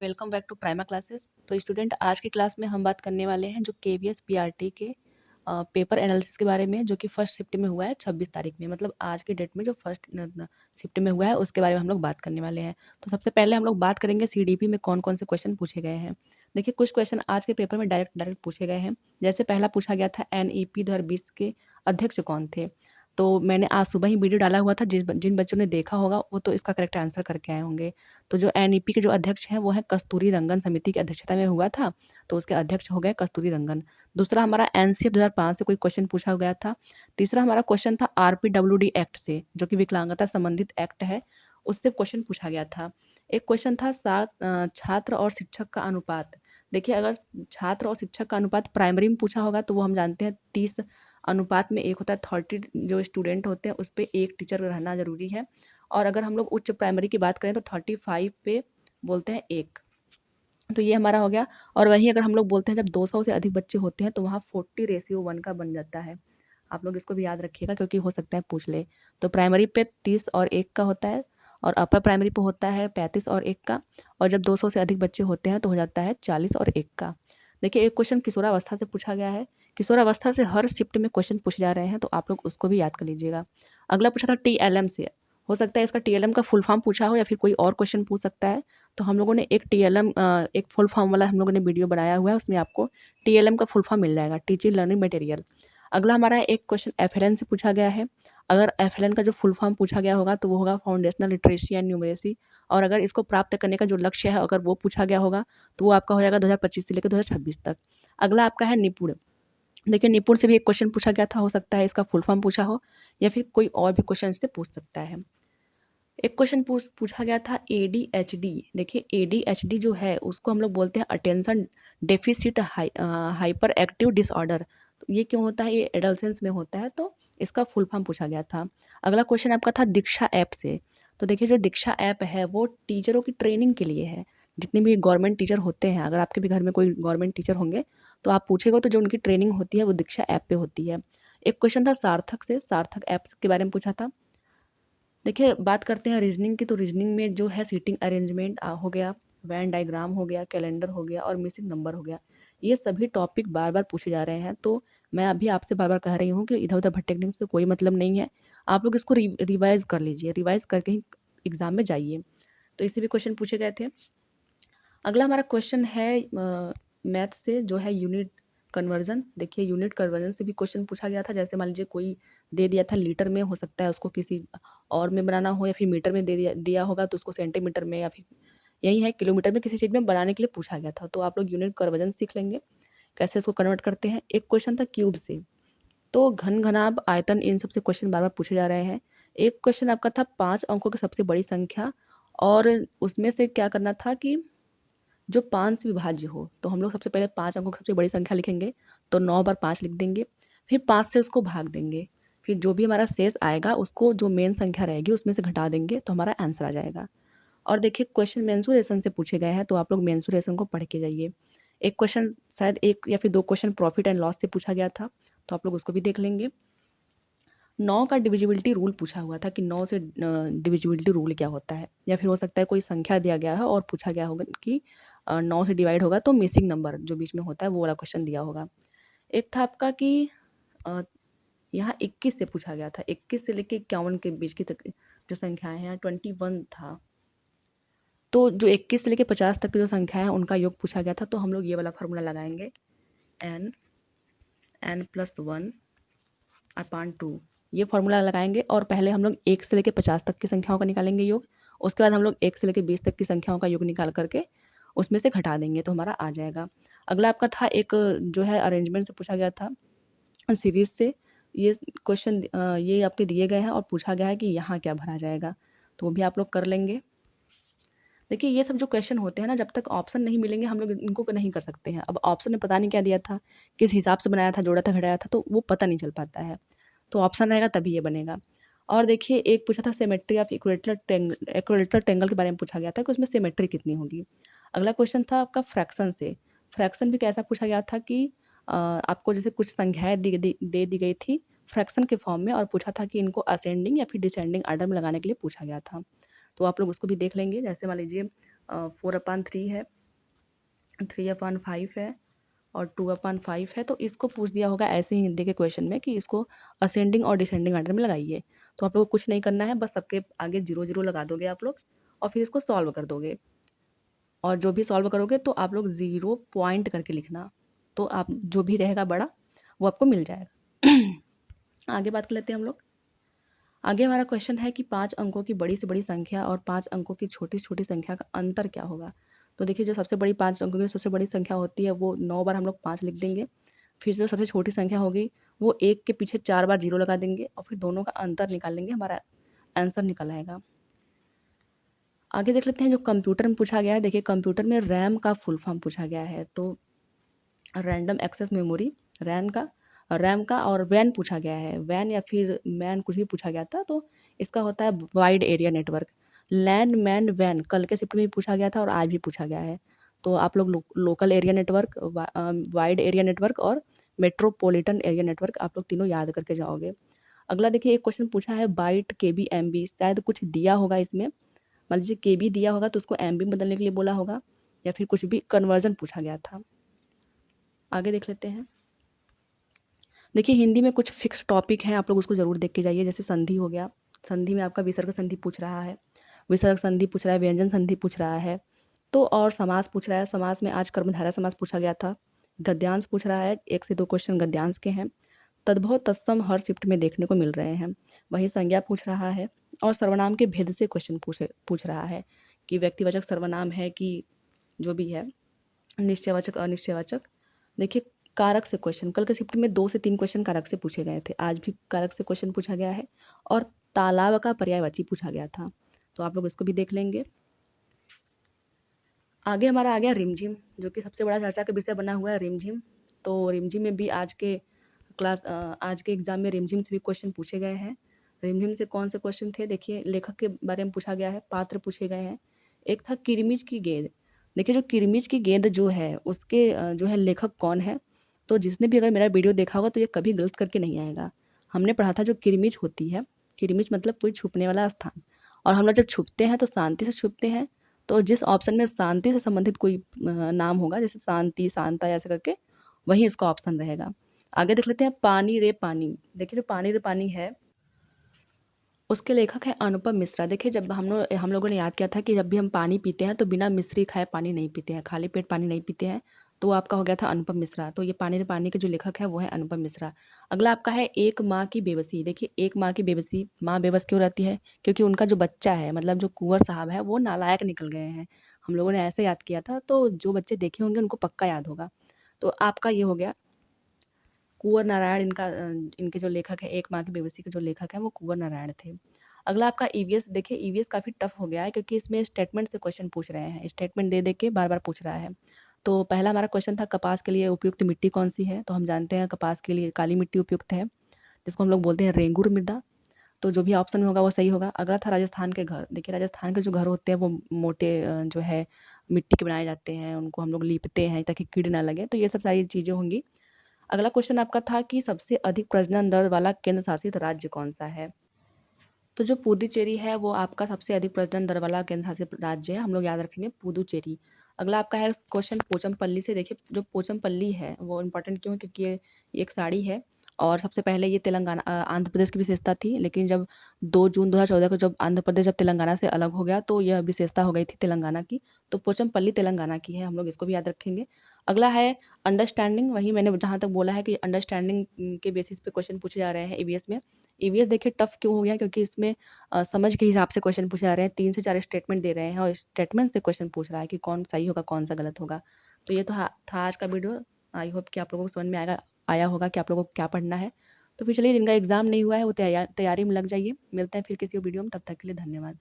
Welcome back to Prima classes. तो student, आज की क्लास में हम बात करने वाले हैं जो केवीएस पीआरटी के पेपर एनालिसिस के बारे में, जो कि फर्स्ट शिफ्ट में हुआ है 26 तारीख में। मतलब आज की डेट में जो फर्स्ट शिफ्ट में हुआ है उसके बारे में हम लोग बात करने वाले हैं। तो सबसे पहले हम लोग बात करेंगे सीडीपी में कौन कौन से क्वेश्चन पूछे गए हैं। देखिए, कुछ क्वेश्चन आज के पेपर में डायरेक्ट पूछे गए हैं। जैसे पहला पूछा गया था एनईपी 2020 के अध्यक्ष कौन थे। तो मैंने आज सुबह ही वीडियो डाला हुआ था, जिन बच्चों ने देखा होगा वो तो इसका करेक्ट आंसर करके आए होंगे। तो जो एनईपी के जो अध्यक्ष हैं वो हैं कस्तूरी रंगन, समिति की अध्यक्षता में हुआ था, तो उसके अध्यक्ष हो गए कस्तूरी रंगन। दूसरा हमारा एनसीएफ 2005 से कोई क्वेश्चन पूछा गया था। तीसरा हमारा क्वेश्चन था आरपीडब्ल्यूडी एक्ट से, जो कि विकलांगता संबंधित एक्ट है, उससे क्वेश्चन पूछा गया था। एक क्वेश्चन था छात्र और शिक्षक का अनुपात। देखिए, अगर छात्र और शिक्षक का अनुपात प्राइमरी में पूछा होगा तो वो हम जानते हैं 30:1 होता है। 30 जो स्टूडेंट होते हैं उस पर एक टीचर रहना जरूरी है। और अगर हम लोग उच्च प्राइमरी की बात करें तो 35 पे बोलते हैं एक। तो ये हमारा हो गया। और वहीं अगर हम लोग बोलते हैं जब 200 से अधिक बच्चे होते हैं तो वहाँ 40:1 का बन जाता है। आप लोग इसको भी याद रखिएगा क्योंकि हो सकता है पूछ ले। तो प्राइमरी पे 30 और 1 का होता है, और अपर प्राइमरी पे होता है 35 और 1 का, और जब 200 से अधिक बच्चे होते हैं तो हो जाता है 40 और 1 का। देखिए, एक क्वेश्चन किशोरावस्था से पूछा गया है। किशोरावस्था से हर शिफ्ट में क्वेश्चन पूछे जा रहे हैं, तो आप लोग उसको भी याद कर लीजिएगा। अगला पूछा था टीएलएम से। हो सकता है इसका टीएलएम का फुल फॉर्म पूछा हो या फिर कोई और क्वेश्चन पूछ सकता है। तो हम लोगों ने एक टीएलएम एक फुल फॉर्म वाला हम लोगों ने वीडियो बनाया हुआ है, उसमें आपको टीएलएम का फुल फॉर्म मिल जाएगा, टीचिंग लर्निंग मटेरियल। अगला हमारा एक क्वेश्चन एफएलएन से पूछा गया है। अगर एफएलएन का जो फुल फॉर्म पूछा गया होगा तो वो होगा फाउंडेशनल लिटरेसी एंड न्यूमरेसी। और अगर इसको प्राप्त करने का जो लक्ष्य है अगर वो पूछा गया होगा तो वो आपका हो जाएगा 2025 से लेकर 2026 तक। अगला आपका है निपुण। देखिए, निपुण से भी एक क्वेश्चन पूछा गया था, हो सकता है इसका फुल फॉर्म पूछा हो या फिर कोई और भी क्वेश्चन से पूछ सकता है। एक क्वेश्चन पूछा गया था एडीएचडी। देखिए, एडीएचडी जो है उसको हम लोग बोलते हैं attention deficit hyper active disorder. तो ये क्यों होता है, ये एडोलसेंस में होता है, तो इसका फुल फॉर्म पूछा गया था। अगला क्वेश्चन आपका था दीक्षा ऐप से। तो देखिए, जो दीक्षा ऐप है वो टीचरों की ट्रेनिंग के लिए है। जितने भी गवर्नमेंट टीचर होते हैं, अगर आपके भी घर में कोई गवर्नमेंट टीचर होंगे तो आप पूछेगा तो जो उनकी ट्रेनिंग होती है वो दीक्षा ऐप पे होती है। एक क्वेश्चन था सार्थक से, सार्थक ऐप्स के बारे में पूछा था। देखिए, बात करते हैं रीजनिंग की। तो रीजनिंग में जो है सीटिंग अरेंजमेंट हो गया, वैन डायग्राम हो गया, कैलेंडर हो गया और मिसिंग नंबर हो गया। ये सभी टॉपिक बार बार पूछे जा रहे हैं, तो मैं अभी आपसे बार बार कह रही हूँ कि इधर उधर भटकने से कोई मतलब नहीं है। आप लोग इसको रिवाइज कर लीजिए, रिवाइज करके ही एग्जाम में जाइए। तो इससे भी क्वेश्चन पूछे गए थे। अगला हमारा क्वेश्चन है मैथ से, जो है यूनिट कन्वर्जन। देखिए, यूनिट कन्वर्जन से भी क्वेश्चन पूछा गया था। जैसे मान लीजिए कोई दे दिया था लीटर में, हो सकता है उसको किसी और में बनाना हो, या फिर मीटर में दे दिया होगा तो उसको सेंटीमीटर में, या फिर यही है किलोमीटर में, किसी चीज़ में बनाने के लिए पूछा गया था। तो आप लोग यूनिट कन्वर्जन सीख लेंगे कैसे उसको कन्वर्ट करते हैं। एक क्वेश्चन था क्यूब से। तो घन, घनाभ, आयतन, इन सबसे क्वेश्चन बार बार पूछे जा रहे हैं। एक क्वेश्चन आपका था 5 अंकों की सबसे बड़ी संख्या, और उसमें से क्या करना था कि जो 5 से विभाज्य हो। तो हम लोग सबसे पहले 5 अंकों की सबसे बड़ी संख्या लिखेंगे, तो 9 बार 5 लिख देंगे, फिर 5 से उसको भाग देंगे, फिर जो भी हमारा शेष आएगा उसको जो मेन संख्या रहेगी उसमें से घटा देंगे, तो हमारा आंसर आ जाएगा। और देखिए, क्वेश्चन मेंसुरेशन से पूछे गए हैं, तो आप लोग मेंसुरेशन को पढ़ के जाइए। एक क्वेश्चन शायद एक या फिर 2 क्वेश्चन प्रॉफिट एंड लॉस से पूछा गया था, तो आप लोग उसको भी देख लेंगे। 9 का डिविजिबिलिटी रूल पूछा हुआ था कि 9 से डिविजिबिलिटी रूल क्या होता है, या फिर हो सकता है कोई संख्या दिया गया है और पूछा गया होगा कि 9 से डिवाइड होगा तो मिसिंग नंबर जो बीच में होता है वो वाला क्वेश्चन दिया होगा। एक था आपका कि अ, यहाँ 21 से पूछा गया था, 21 से लेके 51 के बीच की जो संख्याएं हैं, 21 था। तो जो 21 से लेके 50 तक की जो संख्या है उनका योग पूछा गया था, तो हम लोग ये वाला फार्मूला लगाएंगे, n+1 अपान 2। ये फार्मूला लगाएंगे और पहले हम लोग 1 से लेकर 50 तक की संख्याओं का निकालेंगे योग। उसके बाद हम लोग 1 से लेकर 20 तक की संख्याओं का योग निकाल करके उसमें से घटा देंगे, तो हमारा आ जाएगा। अगला आपका था एक जो है अरेंजमेंट से पूछा गया था, सीरीज से। ये क्वेश्चन ये आपके दिए गए हैं और पूछा गया है कि यहाँ क्या भरा जाएगा, तो वो भी आप लोग कर लेंगे। देखिए, ये सब जो क्वेश्चन होते हैं ना, जब तक ऑप्शन नहीं मिलेंगे हम लोग इनको नहीं कर सकते हैं। अब ऑप्शन में पता नहीं क्या दिया था, किस हिसाब से बनाया था, जोड़ा था, घटाया था, तो वो पता नहीं चल पाता है। तो ऑप्शन रहेगा तभी ये बनेगा। और देखिए, एक पूछा था सिमेट्री ऑफ इक्विलेटरल ट्रायंगल के बारे में पूछा गया था कि उसमें सिमेट्री कितनी होगी। अगला क्वेश्चन था आपका फ्रैक्शन से। फ्रैक्शन भी कैसा पूछा गया था कि आपको जैसे कुछ संख्याएं दे दी गई थी फ्रैक्शन के फॉर्म में, और पूछा था कि इनको असेंडिंग या फिर डिसेंडिंग आर्डर में लगाने के लिए पूछा गया था। तो आप लोग उसको भी देख लेंगे। जैसे मान लीजिए 4/3 है, 3/5 है और 2/5 है। तो इसको पूछ दिया होगा ऐसे ही हिंदी के क्वेश्चन में कि इसको असेंडिंग और डिसेंडिंग ऑर्डर में लगाइए। तो आप लोग को कुछ नहीं करना है, बस सबके आगे 0 0 लगा दोगे आप लोग और फिर इसको सॉल्व कर दोगे। और जो भी सॉल्व करोगे तो आप लोग 0 पॉइंट करके लिखना, तो आप जो भी रहेगा बड़ा वो आपको मिल जाएगा। आगे बात कर लेते हैं हम लोग। आगे हमारा क्वेश्चन है कि 5 अंकों की बड़ी से बड़ी संख्या और 5 अंकों की छोटी से छोटी संख्या का अंतर क्या होगा। तो देखिए, जो सबसे बड़ी 5 अंकों की सबसे बड़ी संख्या होती है वो 9 बार हम लोग 5 लिख देंगे। फिर जो सबसे छोटी संख्या होगी वो 1 के पीछे 4 बार 0 लगा देंगे और फिर दोनों का अंतर निकाल लेंगे, हमारा आंसर निकल आएगा। आगे देख लेते हैं जो कंप्यूटर में पूछा गया है। देखिए, कंप्यूटर में रैम का फुल फॉर्म पूछा गया है, तो रैंडम एक्सेस मेमोरी रैम का और वैन पूछा गया है, वैन या फिर मैन कुछ भी पूछा गया था। तो इसका होता है wide area network. LAN MAN वैन कल के शिफ्ट में भी पूछा गया था और आज भी पूछा गया है। तो आप लोग local area network, wide area network और मेट्रोपॉलिटन एरिया नेटवर्क आप लोग तीनों याद करके जाओगे। अगला देखिए, एक क्वेश्चन पूछा है बाइट केबी एमबी, शायद कुछ दिया होगा इसमें, मान लीजिए केबी दिया होगा तो उसको एमबी बदलने के लिए बोला होगा या फिर कुछ भी कन्वर्जन पूछा गया था। आगे देख लेते हैं। देखिए, हिंदी में कुछ फिक्स टॉपिक हैं, आप लोग उसको ज़रूर देख के जाइए। जैसे संधि हो गया, संधि में आपका विसर्ग संधि पूछ रहा है, विसर्ग संधि पूछ रहा है, व्यंजन संधि पूछ रहा है। तो और समास पूछ रहा है, समास में आज कर्मधारय समास पूछा गया था। गद्यांश पूछ रहा है, 1 से 2 क्वेश्चन गद्यांश के हैं। तद्भव तत्सम हर शिफ्ट में देखने को मिल रहे हैं। वहीं संज्ञा पूछ रहा है और सर्वनाम के भेद से क्वेश्चन पूछ रहा है कि व्यक्तिवाचक सर्वनाम है कि जो भी है, निश्चयवाचक अनिश्चयवाचक। देखिए, कारक से क्वेश्चन कल के शिफ्ट में 2 से 3 क्वेश्चन कारक से पूछे गए थे, आज भी कारक से क्वेश्चन पूछा गया है और तालाब का पर्यायवाची पूछा गया था। तो आप लोग इसको भी देख लेंगे। आगे हमारा आ गया रिमझिम, जो कि सबसे बड़ा चर्चा का विषय बना हुआ है रिमझिम। तो रिमझिम में भी आज के एग्जाम में रिमझिम से भी क्वेश्चन पूछे गए हैं। रिमझिम से कौन से क्वेश्चन थे, देखिए, लेखक के बारे में पूछा गया है, पात्र पूछे गए हैं। एक था किरमिज की गेंद। देखिए, जो किरमिज की गेंद जो है उसके जो है लेखक कौन है। तो जिसने भी अगर मेरा वीडियो देखा होगा तो ये कभी गलत करके नहीं आएगा। हमने पढ़ा था जो किरमिज होती है, किरमिज मतलब कोई छुपने वाला स्थान, और हम लोग जब छुपते हैं तो शांति से छुपते हैं। तो जिस ऑप्शन में शांति से संबंधित कोई नाम होगा, जैसे शांति, शांता ऐसे करके, वहीं इसका ऑप्शन रहेगा। आगे देख लेते हैं पानी रे पानी। देखिए, जो पानी रे पानी है उसके लेखक है अनुपम मिश्रा। देखिए, जब हम लोगों ने याद किया था कि जब भी हम पानी पीते हैं तो बिना मिश्री खाए पानी नहीं पीते हैं, खाली पेट पानी नहीं पीते हैं। तो आपका हो गया था अनुपम मिश्रा। तो ये पानी रे पानी के जो लेखक है वो है अनुपम मिश्रा। अगला आपका है एक माँ की बेबसी। देखिए, एक माँ की बेबसी, माँ बेबस क्यों रहती है, क्योंकि उनका जो बच्चा है, मतलब जो कुंवर साहब है, वो नालायक निकल गए हैं। हम लोगों ने ऐसे याद किया था, तो जो बच्चे देखे होंगे उनको पक्का याद होगा। तो आपका ये हो गया कुंवर नारायण। इनके जो लेखक है, एक माँ की बेबसी के जो लेखक हैं वो कुंवर नारायण थे। अगला आपका ईवीएस। देखिए, ईवीएस काफ़ी टफ हो गया है क्योंकि इसमें स्टेटमेंट से क्वेश्चन पूछ रहे हैं, स्टेटमेंट दे दे के बार बार पूछ रहा है। तो पहला हमारा क्वेश्चन था कपास के लिए उपयुक्त मिट्टी कौन सी है। तो हम जानते हैं कपास के लिए काली मिट्टी उपयुक्त है, जिसको हम लोग बोलते हैं रेंगुर मृदा। तो जो भी ऑप्शन में होगा वो सही होगा। अगला था राजस्थान के घर। देखिए, राजस्थान के जो घर होते हैं वो मोटे जो है मिट्टी के बनाए जाते हैं, उनको हम लोग लीपते हैं ताकि कीड़े ना लगे। तो ये सब सारी चीज़ें होंगी। अगला क्वेश्चन आपका था कि सबसे अधिक प्रजनन दर वाला केंद्र शासित राज्य कौन सा है। तो जो पुदुचेरी है वो आपका सबसे अधिक प्रजनन दर वाला केंद्र शासित राज्य है, हम लोग याद रखेंगे पुदुचेरी। अगला आपका है क्वेश्चन पोचमपल्ली से। देखिए, जो पोचमपल्ली है वो इम्पोर्टेंट क्यों है, क्योंकि ये एक साड़ी है और सबसे पहले ये आंध्र प्रदेश की विशेषता थी, लेकिन जब 2 जून 2014 को जब आंध्र प्रदेश जब तेलंगाना से अलग हो गया तो यह विशेषता हो गई थी तेलंगाना की। तो पोचमपल्ली तेलंगाना की है, हम लोग इसको भी याद रखेंगे। अगला है अंडरस्टैंडिंग। वही मैंने जहाँ तक बोला है कि अंडरस्टैंडिंग के बेसिस पे क्वेश्चन पूछे जा रहे हैं ईवीएस में। ईवीएस देखिए टफ क्यों हो गया, क्योंकि इसमें समझ के हिसाब से क्वेश्चन पूछे जा रहे हैं, 3 से 4 स्टेटमेंट दे रहे हैं और स्टेटमेंट से क्वेश्चन पूछ रहा है कि कौन सही होगा कौन सा गलत होगा। तो ये तो था आज का वीडियो। आई होप कि आप लोगों को समझ में आया होगा कि आप लोगों को क्या पढ़ना है। तो फिर चलिए, जिनका एग्जाम नहीं हुआ है वो तैयारी में लग जाइए। मिलते हैं फिर किसी वीडियो में, तब तक के लिए धन्यवाद।